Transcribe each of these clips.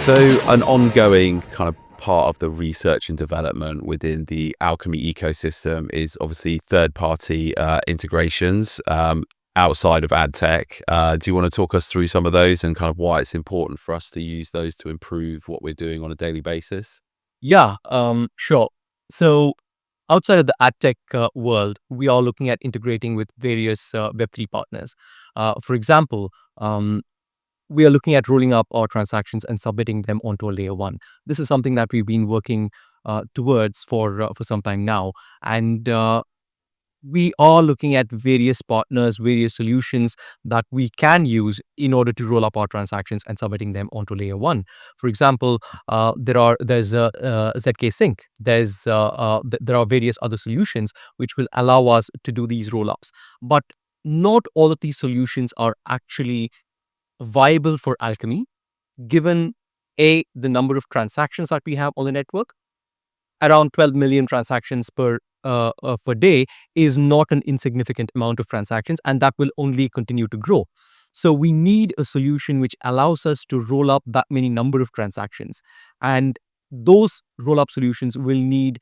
So an ongoing kind of part of the research and development within the Alkimi ecosystem is obviously third-party integrations outside of ad tech. Do you want to talk us through some of those and kind of why it's important for us to use those to improve what we're doing on a daily basis? Yeah, sure. So outside of the ad tech world, we are looking at integrating with various Web3 partners. For example, we are looking at rolling up our transactions and submitting them onto a layer one. This is something that we've been working towards for some time now, and we are looking at various partners, various solutions that we can use in order to roll up our transactions and submitting them onto layer one. For example, there's ZK Sync. There are various other solutions which will allow us to do these roll ups, but not all of these solutions are actually viable for Alchemy, given the number of transactions that we have on the network. Around 12 million transactions per day is not an insignificant amount of transactions, and that will only continue to grow. So we need a solution which allows us to roll up that many number of transactions, and those roll up solutions will need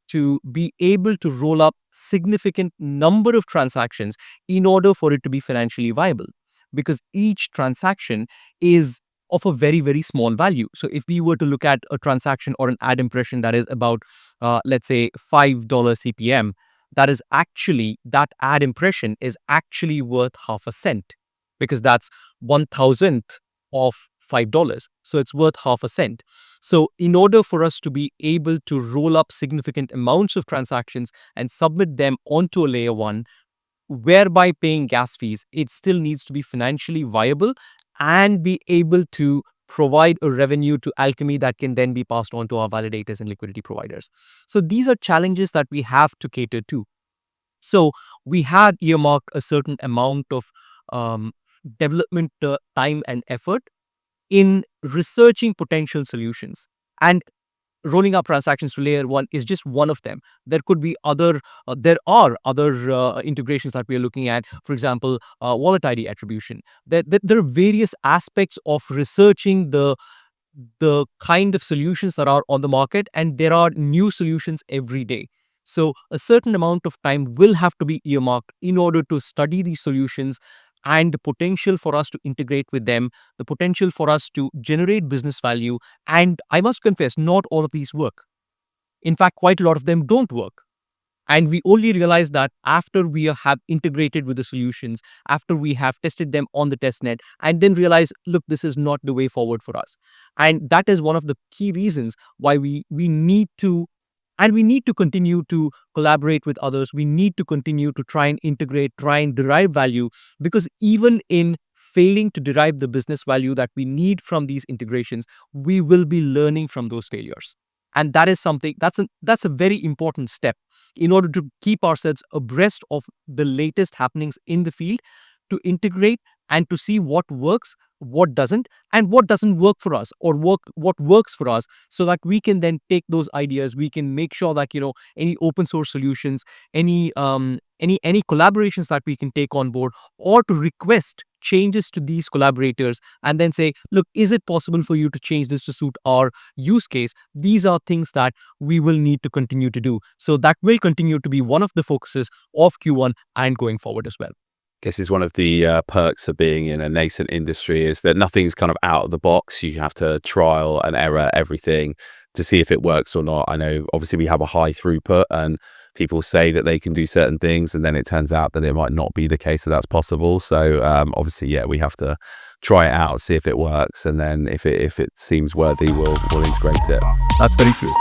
to be able to roll up significant number of transactions in order for it to be financially viable, because each transaction is of a very, very small value. So if we were to look at a transaction or an ad impression that is about, let's say, $5 CPM, that ad impression is actually worth half a cent, because that's 1,000th of $5. So it's worth half a cent. So in order for us to be able to roll up significant amounts of transactions and submit them onto a layer one, whereby paying gas fees, it still needs to be financially viable and be able to provide a revenue to Alchemy that can then be passed on to our validators and liquidity providers. So these are challenges that we have to cater to. So we had earmarked a certain amount of development time and effort in researching potential solutions. And rolling up transactions to layer one is just one of them. There could be there are other integrations that we are looking at. For example, wallet ID attribution. There are various aspects of researching the kind of solutions that are on the market, and there are new solutions every day. So a certain amount of time will have to be earmarked in order to study these solutions, and the potential for us to integrate with them, the potential for us to generate business value. And I must confess, not all of these work. In fact, quite a lot of them don't work. And we only realize that after we have integrated with the solutions, after we have tested them on the test net, and then realize, look, this is not the way forward for us. And that is one of the key reasons why we need to, and we need to continue to collaborate with others. We need to continue to try and integrate, try and derive value, because even in failing to derive the business value that we need from these integrations, we will be learning from those failures. And that is something that's a very important step in order to keep ourselves abreast of the latest happenings in the field, to integrate and to see what works, what doesn't, and what doesn't work for us, or what works for us, so that we can then take those ideas. We can make sure that any open source solutions, any collaborations that we can take on board, or to request changes to these collaborators and then say, look, is it possible for you to change this to suit our use case? These are things that we will need to continue to do. So that will continue to be one of the focuses of Q1 and going forward as well. Guess is one of the perks of being in a nascent industry is that nothing's kind of out of the box. You have to trial and error everything to see if it works or not. I know obviously we have a high throughput and people say that they can do certain things, and then it turns out that it might not be the case that that's possible. So obviously, yeah, we have to try it out, see if it works, and then if it seems worthy, we'll integrate it. That's very true.